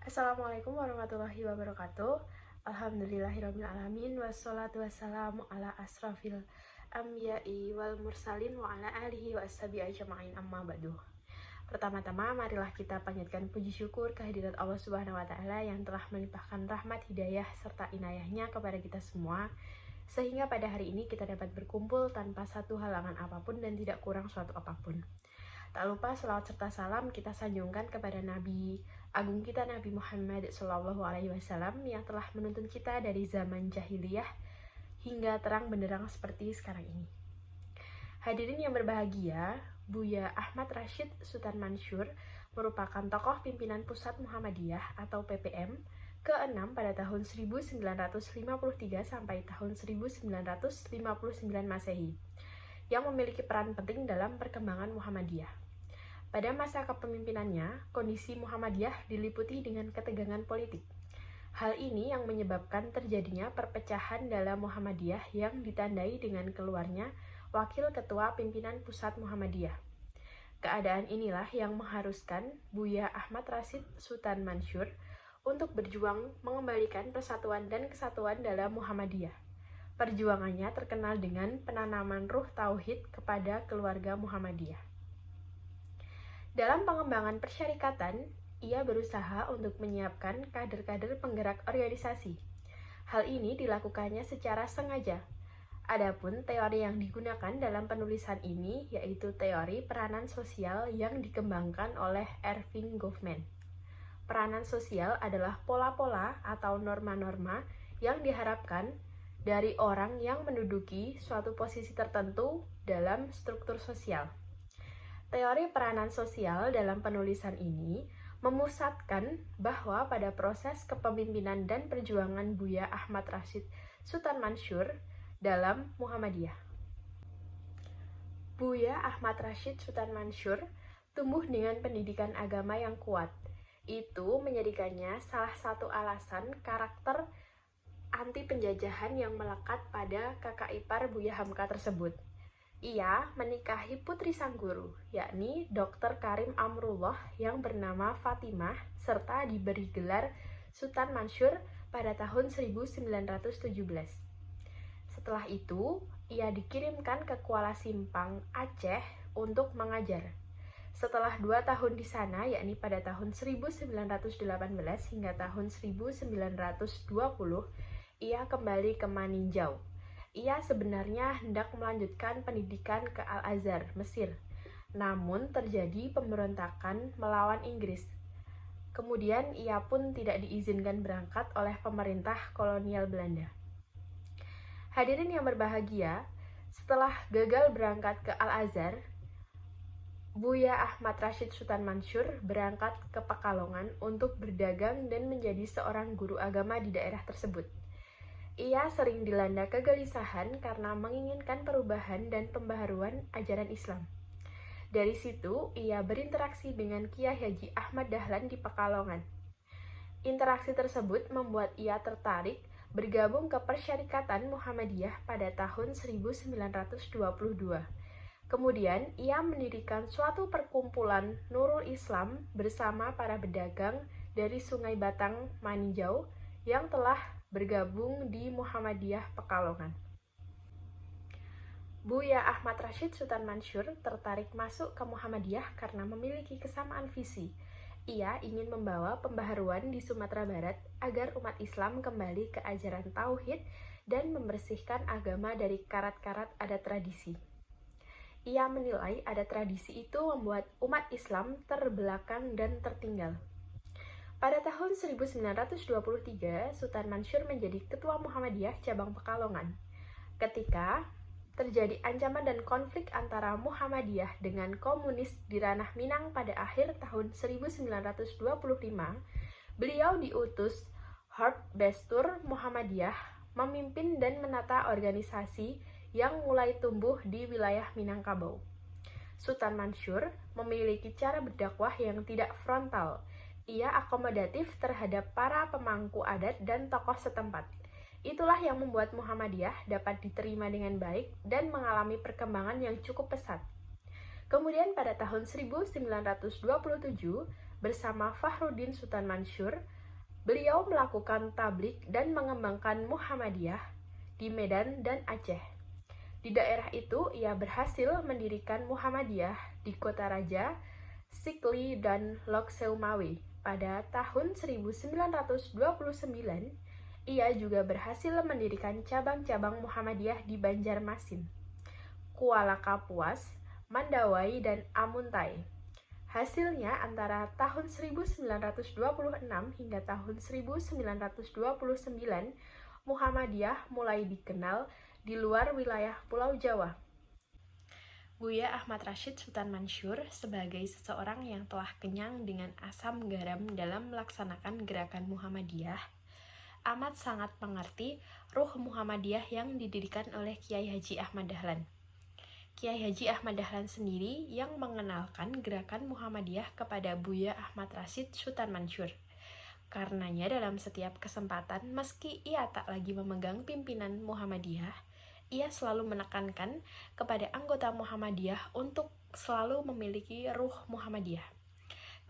Assalamualaikum warahmatullahi wabarakatuh. Alhamdulillahirrabbilalamin. Wassalatu wassalamu ala asrafil anbiya'i wal mursalin wa ala alihi wa ashabi ajma'in amma ba'du. Pertama-tama marilah kita panjatkan puji syukur kehadirat Allah Subhanahu wa taala yang telah melimpahkan rahmat, hidayah serta inayahnya kepada kita semua, sehingga pada hari ini kita dapat berkumpul tanpa satu halangan apapun dan tidak kurang suatu apapun. Tak lupa selawat serta salam kita sanjungkan kepada Nabi Agung kita, Nabi Muhammad SAW, yang telah menuntun kita dari zaman jahiliyah hingga terang benderang seperti sekarang ini. Hadirin yang berbahagia, Buya Ahmad Rashid Sutan Mansur merupakan tokoh pimpinan Pusat Muhammadiyah atau PPM ke-6 pada tahun 1953 sampai tahun 1959 Masehi, yang memiliki peran penting dalam perkembangan Muhammadiyah. Pada masa kepemimpinannya, kondisi Muhammadiyah diliputi dengan ketegangan politik. Hal ini yang menyebabkan terjadinya perpecahan dalam Muhammadiyah yang ditandai dengan keluarnya Wakil Ketua Pimpinan Pusat Muhammadiyah. Keadaan inilah yang mengharuskan Buya Ahmad Rashid Sutan Mansur untuk berjuang mengembalikan persatuan dan kesatuan dalam Muhammadiyah. Perjuangannya terkenal dengan penanaman ruh tauhid kepada keluarga Muhammadiyah. Dalam pengembangan persyarikatan, ia berusaha untuk menyiapkan kader-kader penggerak organisasi. Hal ini dilakukannya secara sengaja. Adapun teori yang digunakan dalam penulisan ini yaitu teori peranan sosial yang dikembangkan oleh Erving Goffman. Peranan sosial adalah pola-pola atau norma-norma yang diharapkan dari orang yang menduduki suatu posisi tertentu dalam struktur sosial. Teori peranan sosial dalam penulisan ini memusatkan bahwa pada proses kepemimpinan dan perjuangan Buya Ahmad Rashid Sutan Mansur dalam Muhammadiyah. Buya Ahmad Rashid Sutan Mansur tumbuh dengan pendidikan agama yang kuat. Itu menjadikannya salah satu alasan karakter anti penjajahan yang melekat pada kakak ipar Buya Hamka tersebut. Ia menikahi putri sang guru, yakni Dr. Karim Amrullah yang bernama Fatimah, serta diberi gelar Sutan Mansur pada tahun 1917. Setelah itu, ia dikirimkan ke Kuala Simpang, Aceh untuk mengajar. Setelah 2 tahun di sana, yakni pada tahun 1918 hingga tahun 1920, ia kembali ke Maninjau. Ia sebenarnya hendak melanjutkan pendidikan ke Al-Azhar, Mesir. Namun terjadi pemberontakan melawan Inggris. Kemudian ia pun tidak diizinkan berangkat oleh pemerintah kolonial Belanda. Hadirin yang berbahagia, setelah gagal berangkat ke Al-Azhar, Buya Ahmad Rashid Sutan Mansur berangkat ke Pekalongan untuk berdagang dan menjadi seorang guru agama di daerah tersebut. Ia sering dilanda kegelisahan karena menginginkan perubahan dan pembaharuan ajaran Islam. Dari situ, ia berinteraksi dengan Kiai Haji Ahmad Dahlan di Pekalongan. Interaksi tersebut membuat ia tertarik bergabung ke Persyarikatan Muhammadiyah pada tahun 1922. Kemudian, ia mendirikan suatu perkumpulan Nurul Islam bersama para pedagang dari Sungai Batang, Maninjau, yang telah bergabung di Muhammadiyah Pekalongan. Buya Ahmad Rashid Sutan Mansur tertarik masuk ke Muhammadiyah karena memiliki kesamaan visi. Ia ingin membawa pembaharuan di Sumatera Barat agar umat Islam kembali ke ajaran tauhid dan membersihkan agama dari karat-karat adat tradisi. Ia menilai adat tradisi itu membuat umat Islam terbelakang dan tertinggal. Pada tahun 1923, Sutan Mansur menjadi Ketua Muhammadiyah Cabang Pekalongan. Ketika terjadi ancaman dan konflik antara Muhammadiyah dengan komunis di ranah Minang pada akhir tahun 1925, beliau diutus Hort Bestur Muhammadiyah memimpin dan menata organisasi yang mulai tumbuh di wilayah Minangkabau. Sutan Mansur memiliki cara berdakwah yang tidak frontal. Ia akomodatif terhadap para pemangku adat dan tokoh setempat. Itulah yang membuat Muhammadiyah dapat diterima dengan baik dan mengalami perkembangan yang cukup pesat. Kemudian pada tahun 1927, bersama Fakhruddin Sutan Mansur, Beliau melakukan tablik dan mengembangkan Muhammadiyah di Medan dan Aceh. Di daerah itu, ia berhasil mendirikan Muhammadiyah di Kota Raja, Sikli, dan Lok Seumawe. Pada tahun 1929, ia juga berhasil mendirikan cabang-cabang Muhammadiyah di Banjarmasin, Kuala Kapuas, Mandawai, dan Amuntai. Hasilnya antara tahun 1926 hingga tahun 1929, Muhammadiyah mulai dikenal di luar wilayah Pulau Jawa. Buya Ahmad Rashid Sutan Mansur sebagai seseorang yang telah kenyang dengan asam garam dalam melaksanakan gerakan Muhammadiyah, amat sangat mengerti ruh Muhammadiyah yang didirikan oleh Kiai Haji Ahmad Dahlan. Kiai Haji Ahmad Dahlan sendiri yang mengenalkan gerakan Muhammadiyah kepada Buya Ahmad Rashid Sutan Mansur. Karenanya dalam setiap kesempatan, meski ia tak lagi memegang pimpinan Muhammadiyah, ia selalu menekankan kepada anggota Muhammadiyah untuk selalu memiliki ruh Muhammadiyah.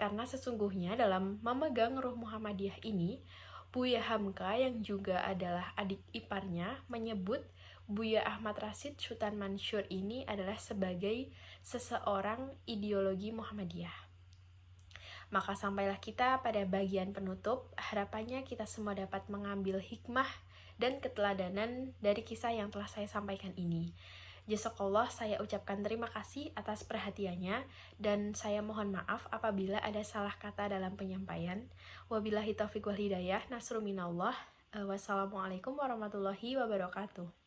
Karena sesungguhnya dalam memegang ruh Muhammadiyah ini, Buya Hamka yang juga adalah adik iparnya menyebut Buya Ahmad Rashid Sutan Mansur ini adalah sebagai seseorang ideologi Muhammadiyah. Maka sampailah kita pada bagian penutup, harapannya kita semua dapat mengambil hikmah dan keteladanan dari kisah yang telah saya sampaikan ini. Jazakallah, saya ucapkan terima kasih atas perhatiannya dan saya mohon maaf apabila ada salah kata dalam penyampaian. Wabillahi taufiq wal hidayah, nasru minallah. Wassalamualaikum warahmatullahi wabarakatuh.